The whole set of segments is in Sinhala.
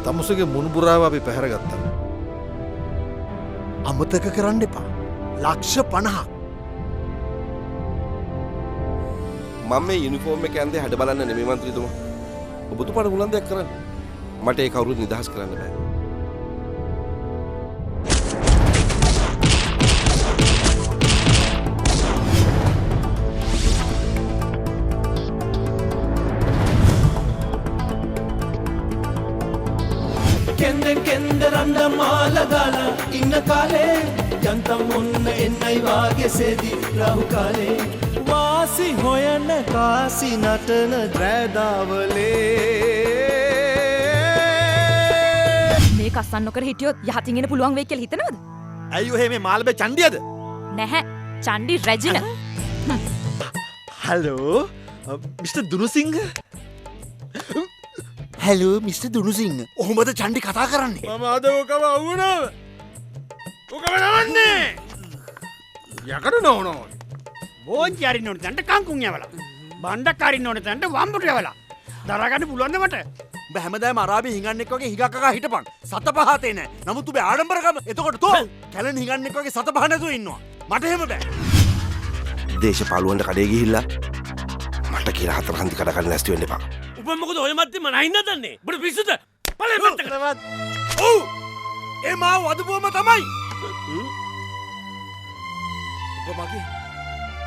තමුසගේ මුණුබුරාව අපි පැහැරගත්තා. අමතක කරන්න එපා. ලක්ෂ 50ක්. මම මේ යුනිෆෝම් එක ඇඳේ හැඩ බලන්න නෙමෙයි මන්ත්‍රීතුමා. ඔබතුමාට මුලන් දෙයක් කරන්න. මට ඒ කවුරුත් නිදහස් කරන්න බෑ. කෙන්දෙන් කෙන්ද රණ්ඩ මාලගාල ඉන්න කාලේ යන්තම් ඔන්න එන්නයි වාගේ සෙදි රාහු කාලේ වාසි හොයන කාසි නටන ද්‍රෑදාවලේ මේක අස්සන් නොකර හිටියොත් යහතින් එන්න පුළුවන් වෙයි කියලා හිතනවද? ඇයි ඔහෙ මේ මාළබේ චණ්ඩියද? නැහැ. චණ්ඩි රැජින. Hello mister Dunusinghe. Hello mister Dunusinghe. ඔහොමද චණ්ඩි කතා කරන්නේ? මම අද ඔකම වුණා. ඔකම නවන්නේ. යකඩ නෝනෝ. බෝංචි අරින්න ඕන තැනට කංකුන් යවලා. බණ්ඩක් අරින්න ඕන තැනට වම්බුට යවලා. දරාගන්න පුළුවන්ද මට? උඹ හැමදාම අරාබි හිඟන්නෙක් වගේ හිගක්කකා හිටපන්. සත පහතේ නෑ. නමුත් උඹේ ආඩම්බරකම එතකොට තෝ කැලෙන් හිඟන්නෙක් වගේ සත පහ නැතුව ඉන්නවා. මට එහෙම බෑ. දේශපාලුවන්ට කඩේ ගිහිල්ලා මට කියලා හතර හන්දි කඩ ගන්න නැස්ති වෙන්න එපා. උඹ මොකද ඔය මැත්තේ මනහින්න දන්නේ? උඹට පිස්සුද? පළේ පැත්තකට. ඔව්. ඒ මාව වදපුවම තමයි. උඹ මගේ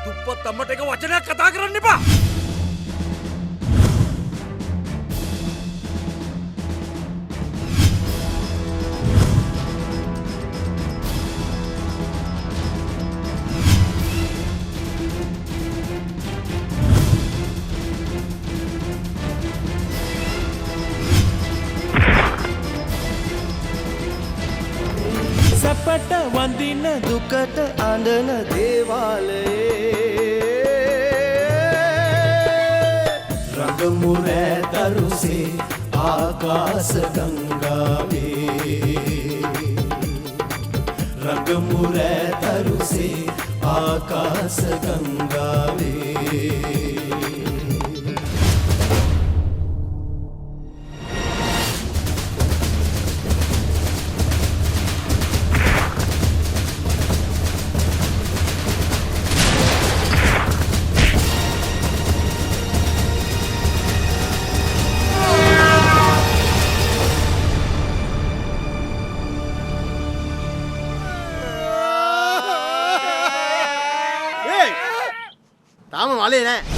දුප්පත් අම්මට එක වචනයක් කතා කරන්න එපා. සැපට වඳින දුකට අඬන දේවාලයේ රඟමු රැතරුසේ ආකාශ ගංගාවේ රඟමු රැතරුසේ ආකාශ ගංගාවේ තාම මලේ නෑ.